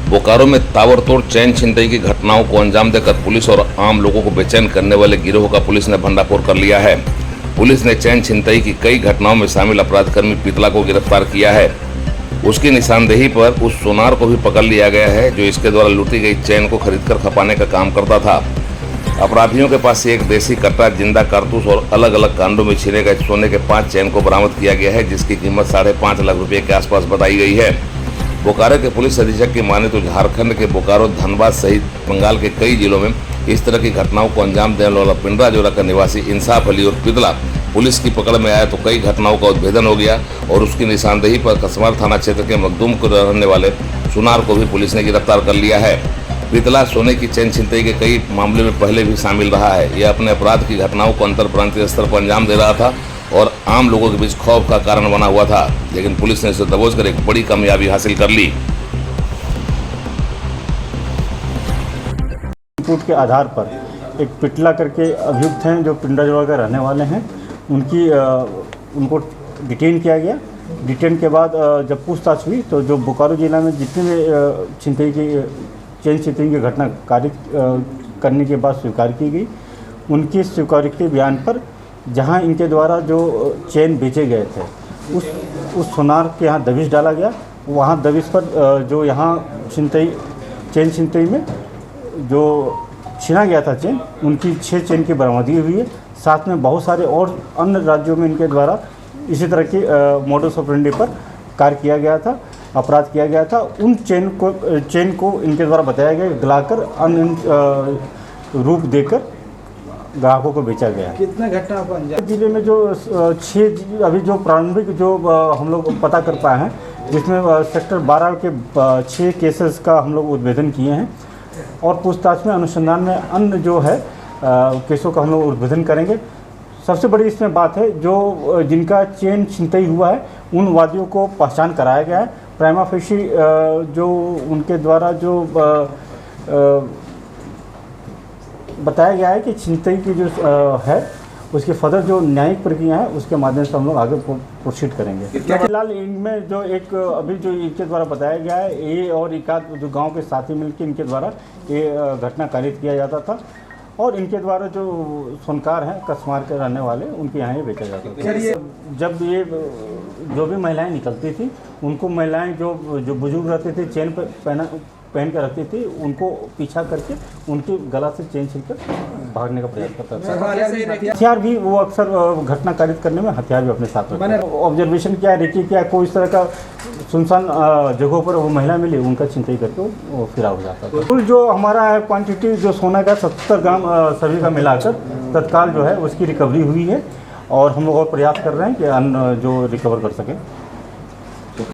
बोकारो में ताबड़तोड़ चैन छिनतई की घटनाओं को अंजाम देकर पुलिस और आम लोगों को बेचैन करने वाले गिरोह का पुलिस ने भंडाफोड़ कर लिया है। पुलिस ने चैन छिनतई की कई घटनाओं में शामिल अपराधकर्मी पीतला को गिरफ्तार किया है। उसकी निशानदेही पर उस सोनार को भी पकड़ लिया गया है जो इसके द्वारा लूटी गई चैन को खरीदकर खपाने का काम करता था। अपराधियों के पास से एक देसी कट्टा, जिंदा कारतूस और अलग अलग कांडों में छिने गए सोने के 5 चैन को बरामद किया गया है, जिसकी कीमत 5.5 लाख रुपए के आसपास बताई गई है। बोकारो के पुलिस अधीक्षक की माने तो झारखंड के बोकारो, धनबाद सहित बंगाल के कई जिलों में इस तरह की घटनाओं को अंजाम देने वाला पिंडरा जोरा का निवासी इंसाफ अली और पीतला पुलिस की पकड़ में आया तो कई घटनाओं का उद्भेदन हो गया और उसकी निशानदेही पर कसमार थाना क्षेत्र के मखदूम को रहने वाले सुनार को भी पुलिस ने गिरफ्तार कर लिया है। पीतला सोने की चैन छिनतई के कई मामले में पहले भी शामिल रहा है। यह अपने अपराध की घटनाओं को अंतर प्रांतीय स्तर पर अंजाम दे रहा था और आम लोगों के बीच खौफ का कारण बना हुआ था, लेकिन पुलिस ने इसे दबोच कर एक बड़ी कामयाबी हासिल कर ली। रिपोर्ट के आधार पर एक पिटला करके अभियुक्त हैं जो पिंडरा जोड़ा के रहने वाले हैं, उनको डिटेन किया गया। डिटेन के बाद जब पूछताछ हुई तो जो बोकारो जिला में जितने भी चैन छिनतई की घटना कार्य करने के बाद स्वीकार की गई, उनकी स्वीकार के बयान पर जहां इनके द्वारा जो चैन बेचे गए थे उस सोनार के यहाँ दबिश डाला गया। वहाँ दबिश पर जो यहाँ चैन छिनतई में जो छीना गया था चैन, उनकी 6 चैन की बरामदगी हुई है। साथ में बहुत सारे और अन्य राज्यों में इनके द्वारा इसी तरह की मोडस ऑपरेंडी पर कार्य किया गया था, अपराध किया गया था। उन चैन को इनके द्वारा बताया गया गलाकर अन्य रूप देकर ग्राहकों को बेचा गया। कितना घटना को अंजाम जिले में जो 6 अभी जो प्रारंभिक जो हम लोग पता कर पाए हैं, जिसमें सेक्टर 12 के 6 केसेस का हम लोग उद्भेदन किए हैं और पूछताछ में अनुसंधान में अन्य जो है केसों का हम लोग उद्भेदन करेंगे। सबसे बड़ी इसमें बात है जो जिनका चैन छिनतई हुआ है उन वादियों को पहचान कराया गया है। प्राइमा फेशी जो उनके द्वारा जो बताया गया है कि छिनतई की जो है उसके फर्दर जो न्यायिक प्रक्रिया है उसके माध्यम से हम लोग आगे प्रोसीड करेंगे। फिलहाल इनमें जो एक अभी जो इनके द्वारा बताया गया है, ये और एकाध जो गांव के साथी मिलकर इनके द्वारा ये घटना कारित किया जाता था और इनके द्वारा जो सोनकार हैं कसमार के रहने वाले, उनके यहाँ ये बेचा जाता था। जब ये जो भी महिलाएं निकलती थी उनको महिलाएं जो बुजुर्ग रहते थे चैन पहन कर रखती थी, उनको पीछा करके उनके गला से चैन छीनकर भागने का प्रयास करता था। हथियार भी वो अक्सर घटना कारित करने में हथियार भी अपने साथ रखते हैं। ऑब्जर्वेशन क्या है, रेकी क्या है, कोई इस तरह का सुनसान जगहों पर वो महिला मिली, उनका छिनतई करके वो फिरार हो जाता था। कुल जो हमारा है क्वांटिटी जो सोना का 70 ग्राम सभी का मिलाकर तत्काल जो है उसकी रिकवरी हुई है और हम लोग और प्रयास कर रहे हैं कि अन्य जो रिकवर कर सकें।